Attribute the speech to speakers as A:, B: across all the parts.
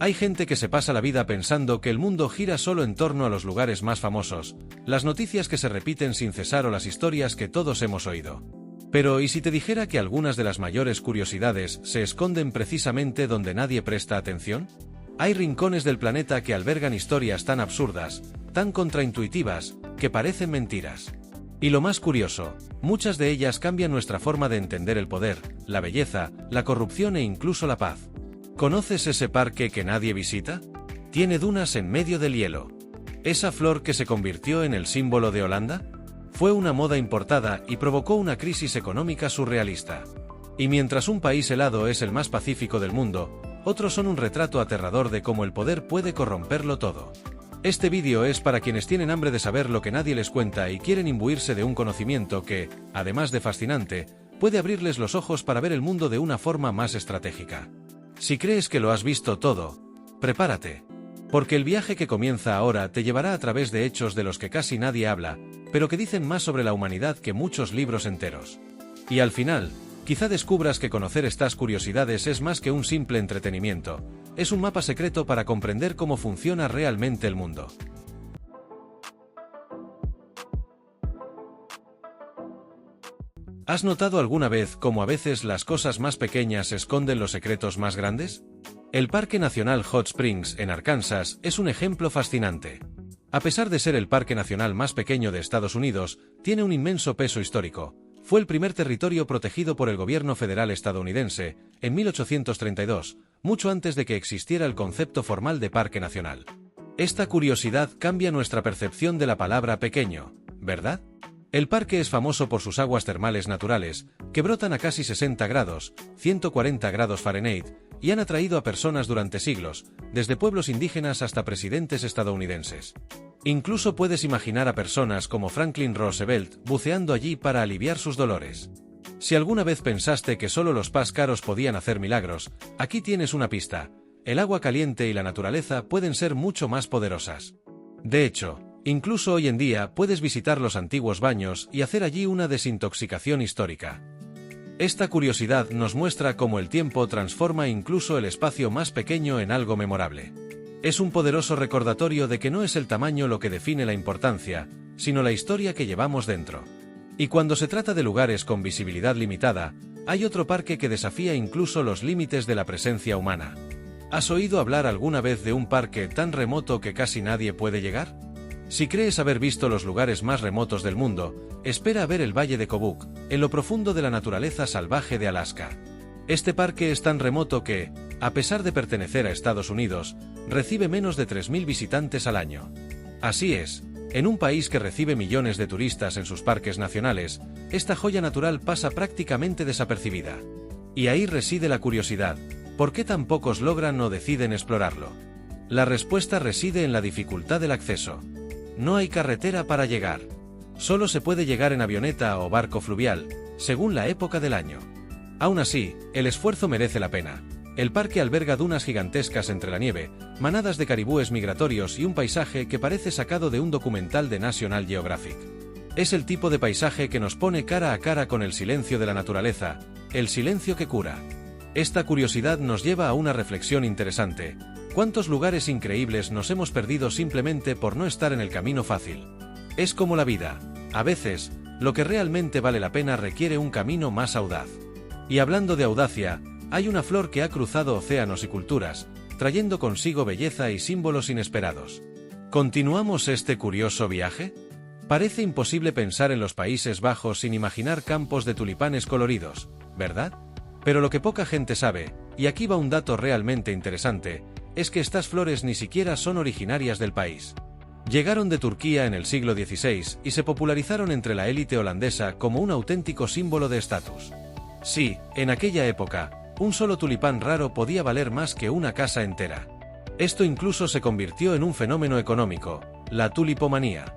A: Hay gente que se pasa la vida pensando que el mundo gira solo en torno a los lugares más famosos, las noticias que se repiten sin cesar o las historias que todos hemos oído. Pero ¿y si te dijera que algunas de las mayores curiosidades se esconden precisamente donde nadie presta atención? Hay rincones del planeta que albergan historias tan absurdas, tan contraintuitivas, que parecen mentiras. Y lo más curioso, muchas de ellas cambian nuestra forma de entender el poder, la belleza, la corrupción e incluso la paz. ¿Conoces ese parque que nadie visita? Tiene dunas en medio del hielo. ¿Esa flor que se convirtió en el símbolo de Holanda? Fue una moda importada y provocó una crisis económica surrealista. Y mientras un país helado es el más pacífico del mundo, otros son un retrato aterrador de cómo el poder puede corromperlo todo. Este vídeo es para quienes tienen hambre de saber lo que nadie les cuenta y quieren imbuirse de un conocimiento que, además de fascinante, puede abrirles los ojos para ver el mundo de una forma más estratégica. Si crees que lo has visto todo, prepárate. Porque el viaje que comienza ahora te llevará a través de hechos de los que casi nadie habla, pero que dicen más sobre la humanidad que muchos libros enteros. Y al final, quizá descubras que conocer estas curiosidades es más que un simple entretenimiento, es un mapa secreto para comprender cómo funciona realmente el mundo. ¿Has notado alguna vez cómo a veces las cosas más pequeñas esconden los secretos más grandes? El Parque Nacional Hot Springs, en Arkansas, es un ejemplo fascinante. A pesar de ser el parque nacional más pequeño de Estados Unidos, tiene un inmenso peso histórico. Fue el primer territorio protegido por el gobierno federal estadounidense, en 1832, mucho antes de que existiera el concepto formal de parque nacional. Esta curiosidad cambia nuestra percepción de la palabra pequeño, ¿verdad? El parque es famoso por sus aguas termales naturales, que brotan a casi 60 grados, 140 grados Fahrenheit, y han atraído a personas durante siglos, desde pueblos indígenas hasta presidentes estadounidenses. Incluso puedes imaginar a personas como Franklin Roosevelt buceando allí para aliviar sus dolores. Si alguna vez pensaste que solo los páscaros podían hacer milagros, aquí tienes una pista: el agua caliente y la naturaleza pueden ser mucho más poderosas. De hecho, incluso hoy en día puedes visitar los antiguos baños y hacer allí una desintoxicación histórica. Esta curiosidad nos muestra cómo el tiempo transforma incluso el espacio más pequeño en algo memorable. Es un poderoso recordatorio de que no es el tamaño lo que define la importancia, sino la historia que llevamos dentro. Y cuando se trata de lugares con visibilidad limitada, hay otro parque que desafía incluso los límites de la presencia humana. ¿Has oído hablar alguna vez de un parque tan remoto que casi nadie puede llegar? Si crees haber visto los lugares más remotos del mundo, espera a ver el Valle de Kobuk, en lo profundo de la naturaleza salvaje de Alaska. Este parque es tan remoto que, a pesar de pertenecer a Estados Unidos, recibe menos de 3.000 visitantes al año. Así es, en un país que recibe millones de turistas en sus parques nacionales, esta joya natural pasa prácticamente desapercibida. Y ahí reside la curiosidad: ¿por qué tan pocos logran o deciden explorarlo? La respuesta reside en la dificultad del acceso. No hay carretera para llegar. Solo se puede llegar en avioneta o barco fluvial, según la época del año. Aún así, el esfuerzo merece la pena. El parque alberga dunas gigantescas entre la nieve, manadas de caribúes migratorios y un paisaje que parece sacado de un documental de National Geographic. Es el tipo de paisaje que nos pone cara a cara con el silencio de la naturaleza, el silencio que cura. Esta curiosidad nos lleva a una reflexión interesante: ¿cuántos lugares increíbles nos hemos perdido simplemente por no estar en el camino fácil? Es como la vida: a veces, lo que realmente vale la pena requiere un camino más audaz. Y hablando de audacia, hay una flor que ha cruzado océanos y culturas, trayendo consigo belleza y símbolos inesperados. ¿Continuamos este curioso viaje? Parece imposible pensar en los Países Bajos sin imaginar campos de tulipanes coloridos, ¿verdad? Pero lo que poca gente sabe, y aquí va un dato realmente interesante, es que estas flores ni siquiera son originarias del país. Llegaron de Turquía en el siglo XVI y se popularizaron entre la élite holandesa como un auténtico símbolo de estatus. Sí, en aquella época, un solo tulipán raro podía valer más que una casa entera. Esto incluso se convirtió en un fenómeno económico: la tulipomanía.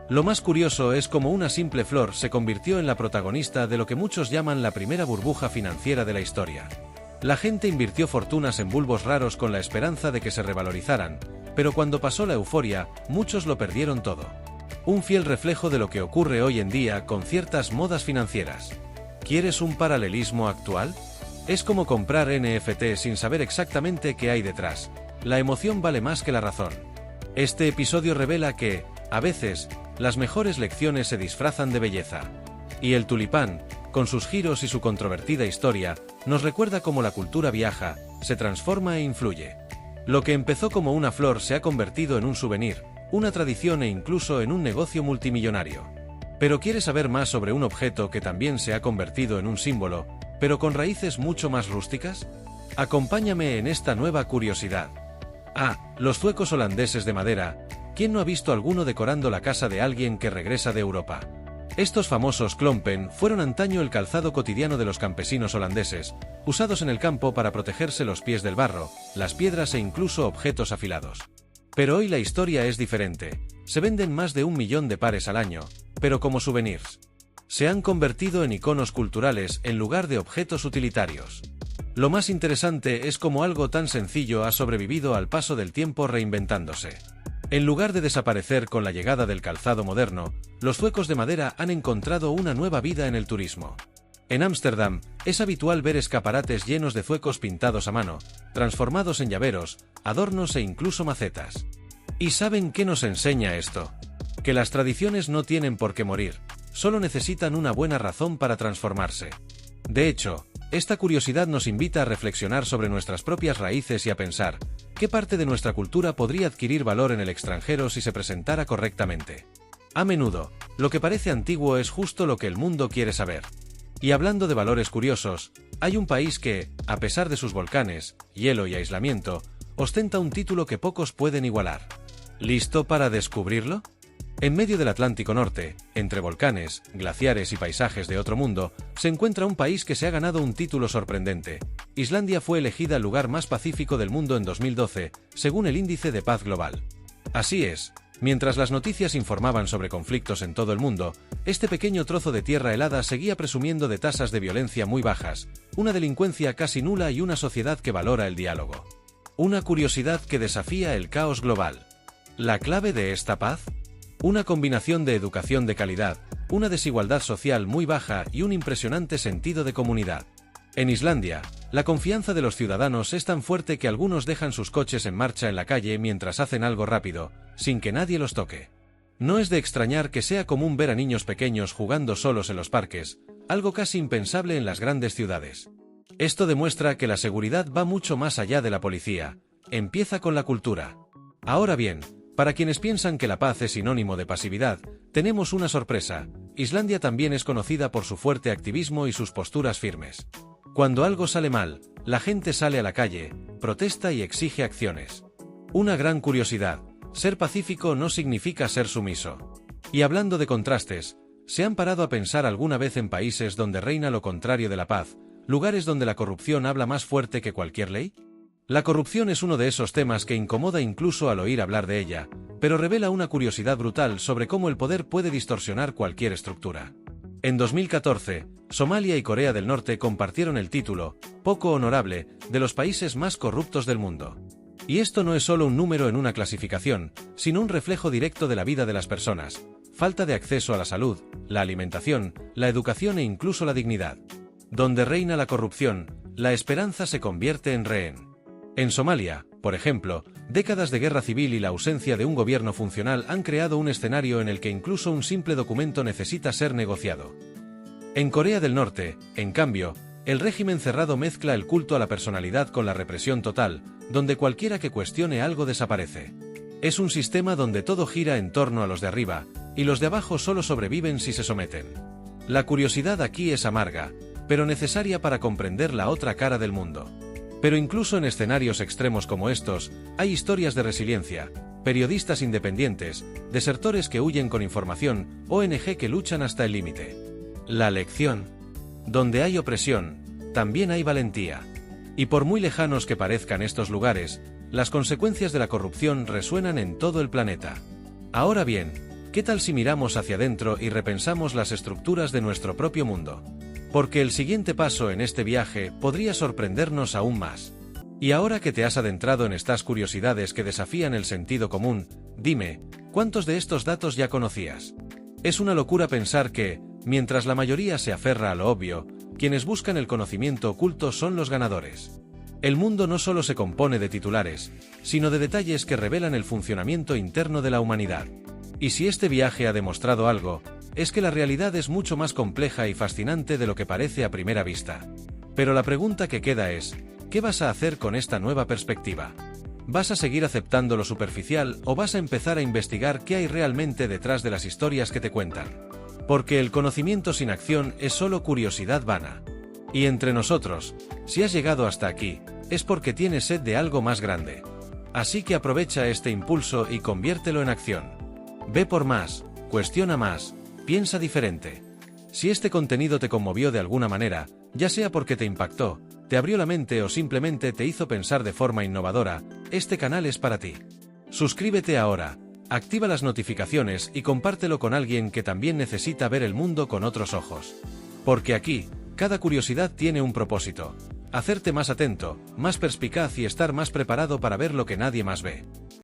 A: Lo más curioso es cómo una simple flor se convirtió en la protagonista de lo que muchos llaman la primera burbuja financiera de la historia. La gente invirtió fortunas en bulbos raros con la esperanza de que se revalorizaran, pero cuando pasó la euforia, muchos lo perdieron todo. Un fiel reflejo de lo que ocurre hoy en día con ciertas modas financieras. ¿Quieres un paralelismo actual? Es como comprar NFT sin saber exactamente qué hay detrás. la emoción vale más que la razón. Este episodio revela que, a veces, las mejores lecciones se disfrazan de belleza. Y el tulipán, con sus giros y su controvertida historia, nos recuerda cómo la cultura viaja, se transforma e influye. Lo que empezó como una flor se ha convertido en un souvenir, una tradición e incluso en un negocio multimillonario. ¿Pero quieres saber más sobre un objeto que también se ha convertido en un símbolo, pero con raíces mucho más rústicas? Acompáñame en esta nueva curiosidad. Los zuecos holandeses de madera. ¿Quién no ha visto alguno decorando la casa de alguien que regresa de Europa? Estos famosos klompen fueron antaño el calzado cotidiano de los campesinos holandeses, usados en el campo para protegerse los pies del barro, las piedras e incluso objetos afilados. Pero hoy la historia es diferente. Se venden más de 1 millón de pares al año, pero como souvenirs. Se han convertido en iconos culturales en lugar de objetos utilitarios. Lo más interesante es cómo algo tan sencillo ha sobrevivido al paso del tiempo reinventándose. En lugar de desaparecer con la llegada del calzado moderno, los zuecos de madera han encontrado una nueva vida en el turismo. En Ámsterdam, es habitual ver escaparates llenos de zuecos pintados a mano, transformados en llaveros, adornos e incluso macetas. ¿Y saben qué nos enseña esto? Que las tradiciones no tienen por qué morir, solo necesitan una buena razón para transformarse. De hecho, esta curiosidad nos invita a reflexionar sobre nuestras propias raíces y a pensar, ¿qué parte de nuestra cultura podría adquirir valor en el extranjero si se presentara correctamente? A menudo, lo que parece antiguo es justo lo que el mundo quiere saber. Y hablando de valores curiosos, hay un país que, a pesar de sus volcanes, hielo y aislamiento, ostenta un título que pocos pueden igualar. ¿Listo para descubrirlo? En medio del Atlántico Norte, entre volcanes, glaciares y paisajes de otro mundo, se encuentra un país que se ha ganado un título sorprendente. Islandia fue elegida el lugar más pacífico del mundo en 2012, según el Índice de Paz Global. Así es, mientras las noticias informaban sobre conflictos en todo el mundo, este pequeño trozo de tierra helada seguía presumiendo de tasas de violencia muy bajas, una delincuencia casi nula y una sociedad que valora el diálogo. Una curiosidad que desafía el caos global. ¿La clave de esta paz? Una combinación de educación de calidad, una desigualdad social muy baja y un impresionante sentido de comunidad. En Islandia, la confianza de los ciudadanos es tan fuerte que algunos dejan sus coches en marcha en la calle mientras hacen algo rápido, sin que nadie los toque. No es de extrañar que sea común ver a niños pequeños jugando solos en los parques, algo casi impensable en las grandes ciudades. Esto demuestra que la seguridad va mucho más allá de la policía. Empieza con la cultura. Ahora bien, para quienes piensan que la paz es sinónimo de pasividad, tenemos una sorpresa. Islandia también es conocida por su fuerte activismo y sus posturas firmes. Cuando algo sale mal, la gente sale a la calle, protesta y exige acciones. Una gran curiosidad, ser pacífico no significa ser sumiso. Y hablando de contrastes, ¿se han parado a pensar alguna vez en países donde reina lo contrario de la paz, lugares donde la corrupción habla más fuerte que cualquier ley? La corrupción es uno de esos temas que incomoda incluso al oír hablar de ella, pero revela una curiosidad brutal sobre cómo el poder puede distorsionar cualquier estructura. En 2014, Somalia y Corea del Norte compartieron el título, poco honorable, de los países más corruptos del mundo. Y esto no es solo un número en una clasificación, sino un reflejo directo de la vida de las personas, falta de acceso a la salud, la alimentación, la educación e incluso la dignidad. Donde reina la corrupción, la esperanza se convierte en rehén. En Somalia, por ejemplo, décadas de guerra civil y la ausencia de un gobierno funcional han creado un escenario en el que incluso un simple documento necesita ser negociado. En Corea del Norte, en cambio, el régimen cerrado mezcla el culto a la personalidad con la represión total, donde cualquiera que cuestione algo desaparece. Es un sistema donde todo gira en torno a los de arriba, y los de abajo solo sobreviven si se someten. La curiosidad aquí es amarga, pero necesaria para comprender la otra cara del mundo. Pero incluso en escenarios extremos como estos, hay historias de resiliencia, periodistas independientes, desertores que huyen con información, ONG que luchan hasta el límite. La lección. Donde hay opresión, también hay valentía. Y por muy lejanos que parezcan estos lugares, las consecuencias de la corrupción resuenan en todo el planeta. Ahora bien, ¿qué tal si miramos hacia adentro y repensamos las estructuras de nuestro propio mundo? Porque el siguiente paso en este viaje podría sorprendernos aún más. Y ahora que te has adentrado en estas curiosidades que desafían el sentido común, dime, ¿cuántos de estos datos ya conocías? Es una locura pensar que, mientras la mayoría se aferra a lo obvio, quienes buscan el conocimiento oculto son los ganadores. El mundo no solo se compone de titulares, sino de detalles que revelan el funcionamiento interno de la humanidad. Y si este viaje ha demostrado algo, es que la realidad es mucho más compleja y fascinante de lo que parece a primera vista. Pero la pregunta que queda es, ¿qué vas a hacer con esta nueva perspectiva? ¿Vas a seguir aceptando lo superficial o vas a empezar a investigar qué hay realmente detrás de las historias que te cuentan? Porque el conocimiento sin acción es solo curiosidad vana. Y entre nosotros, si has llegado hasta aquí, es porque tienes sed de algo más grande. Así que aprovecha este impulso y conviértelo en acción. Ve por más, cuestiona más, piensa diferente. Si este contenido te conmovió de alguna manera, ya sea porque te impactó, te abrió la mente o simplemente te hizo pensar de forma innovadora, este canal es para ti. Suscríbete ahora, activa las notificaciones y compártelo con alguien que también necesita ver el mundo con otros ojos. Porque aquí, cada curiosidad tiene un propósito: hacerte más atento, más perspicaz y estar más preparado para ver lo que nadie más ve.